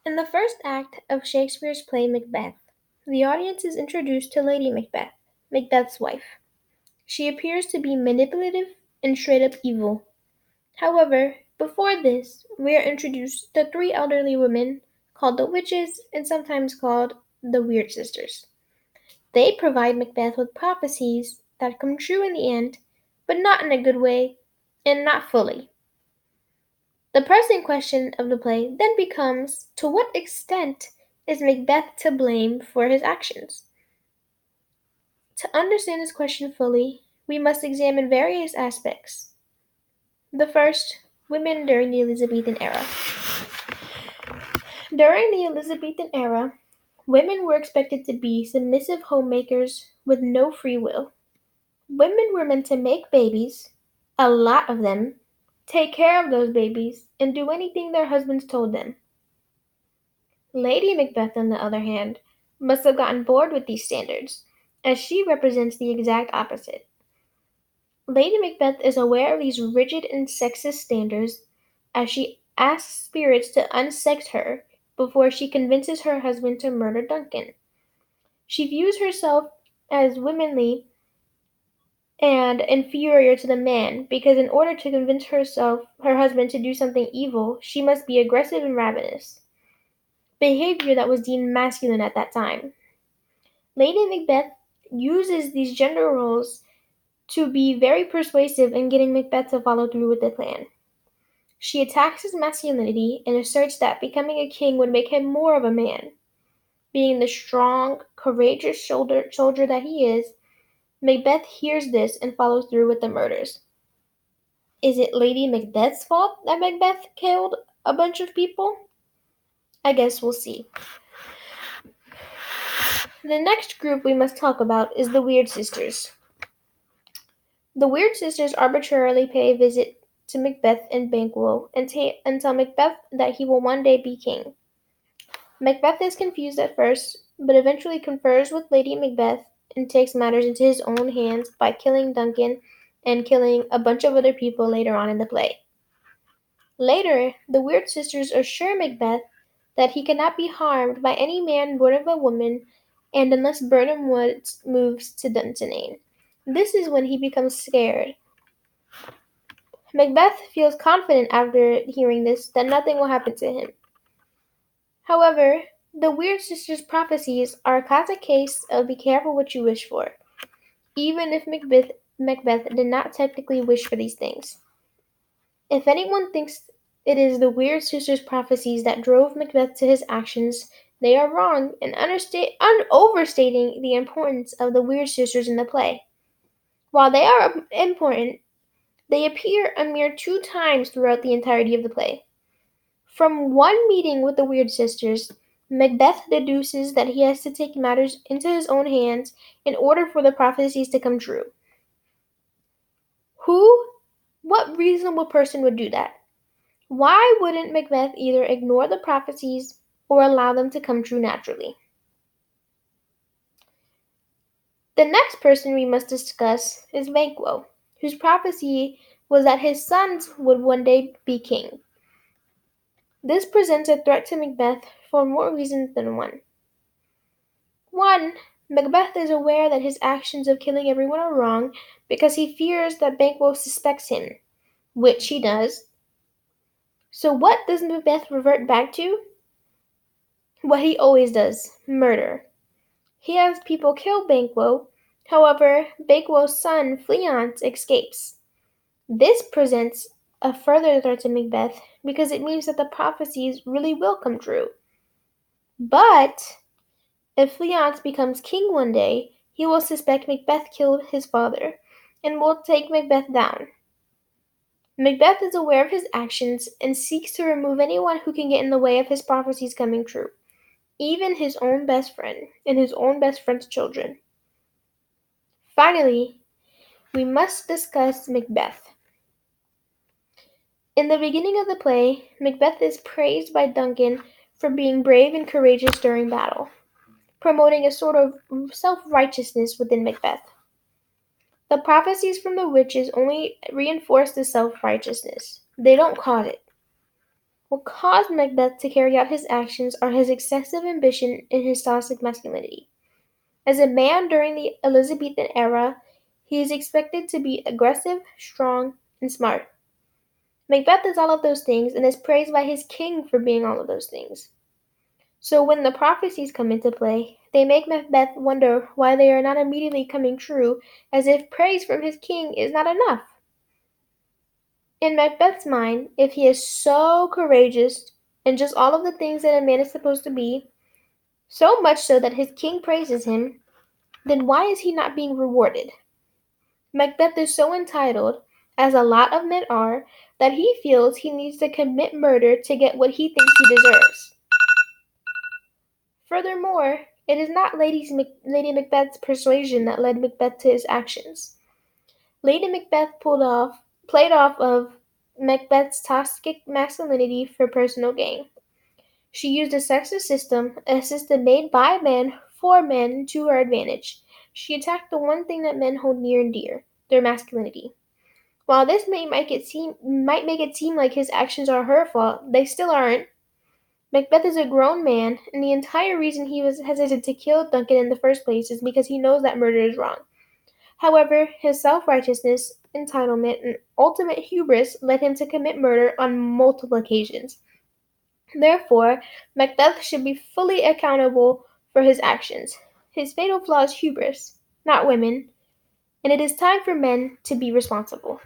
In the first act of Shakespeare's play Macbeth, the audience is introduced to Lady Macbeth, Macbeth's wife. She appears to be manipulative and straight up evil. However, before this, we are introduced to three elderly women called the witches and sometimes called the Weird Sisters. They provide Macbeth with prophecies that come true in the end, but not in a good way and not fully. The pressing question of the play then becomes, to what extent is Macbeth to blame for his actions? To understand this question fully, we must examine various aspects. The first, women during the Elizabethan era. During the Elizabethan era, women were expected to be submissive homemakers with no free will. Women were meant to make babies, a lot of them, take care of those babies, and do anything their husbands told them. Lady Macbeth, on the other hand, must have gotten bored with these standards, as she represents the exact opposite. Lady Macbeth is aware of these rigid and sexist standards as she asks spirits to unsex her before she convinces her husband to murder Duncan. She views herself as womanly and inferior to the man because in order to convince her husband to do something evil, she must be aggressive and ravenous, behavior that was deemed masculine at that time. Lady Macbeth uses these gender roles to be very persuasive in getting Macbeth to follow through with the plan. She attacks his masculinity and asserts that becoming a king would make him more of a man. Being the strong, courageous soldier that he is, Macbeth hears this and follows through with the murders. Is it Lady Macbeth's fault that Macbeth killed a bunch of people? I guess we'll see. The next group we must talk about is the Weird Sisters. The Weird Sisters arbitrarily pay a visit to Macbeth in Banquo and tell Macbeth that he will one day be king. Macbeth is confused at first, but eventually confers with Lady Macbeth and takes matters into his own hands by killing Duncan and killing a bunch of other people later on in the play. Later, the Weird Sisters assure Macbeth that he cannot be harmed by any man born of a woman and unless Birnam Wood moves to Dunsinane. This is when he becomes scared. Macbeth feels confident after hearing this that nothing will happen to him. However, the Weird Sisters' prophecies are a classic case of be careful what you wish for, even if Macbeth did not technically wish for these things. If anyone thinks it is the Weird Sisters' prophecies that drove Macbeth to his actions, they are wrong and overstating the importance of the Weird Sisters in the play. While they are important, they appear a mere 2 times throughout the entirety of the play. From one meeting with the Weird Sisters, Macbeth deduces that he has to take matters into his own hands in order for the prophecies to come true. What reasonable person would do that? Why wouldn't Macbeth either ignore the prophecies or allow them to come true naturally? The next person we must discuss is Banquo, whose prophecy was that his sons would one day be king. This presents a threat to Macbeth for more reasons than one. One, Macbeth is aware that his actions of killing everyone are wrong because he fears that Banquo suspects him, which he does. So what does Macbeth revert back to? What he always does, murder. He has people kill Banquo, however, Banquo's son, Fleance, escapes. This presents a further threat to Macbeth because it means that the prophecies really will come true. But if Fleance becomes king one day, he will suspect Macbeth killed his father and will take Macbeth down. Macbeth is aware of his actions and seeks to remove anyone who can get in the way of his prophecies coming true, even his own best friend and his own best friend's children. Finally, we must discuss Macbeth. In the beginning of the play, Macbeth is praised by Duncan for being brave and courageous during battle, promoting a sort of self-righteousness within Macbeth. The prophecies from the witches only reinforce the self-righteousness. They don't cause it. What caused Macbeth to carry out his actions are his excessive ambition and his toxic masculinity. As a man during the Elizabethan era, he is expected to be aggressive, strong, and smart. Macbeth is all of those things and is praised by his king for being all of those things. So when the prophecies come into play, they make Macbeth wonder why they are not immediately coming true, as if praise from his king is not enough. In Macbeth's mind, if he is so courageous and just all of the things that a man is supposed to be, so much so that his king praises him, then why is he not being rewarded? Macbeth is so entitled, as a lot of men are, that he feels he needs to commit murder to get what he thinks he deserves. Furthermore, it is not Lady Macbeth's persuasion that led Macbeth to his actions. Lady Macbeth played off of Macbeth's toxic masculinity for personal gain. She used a system made by men for men to her advantage. She attacked the one thing that men hold near and dear, their masculinity. While this might make it seem like his actions are her fault, they still aren't. Macbeth is a grown man, and the entire reason he was hesitant to kill Duncan in the first place is because he knows that murder is wrong. However, his self-righteousness, entitlement, and ultimate hubris led him to commit murder on multiple occasions. Therefore, Macbeth should be fully accountable for his actions. His fatal flaw is hubris, not women, and it is time for men to be responsible.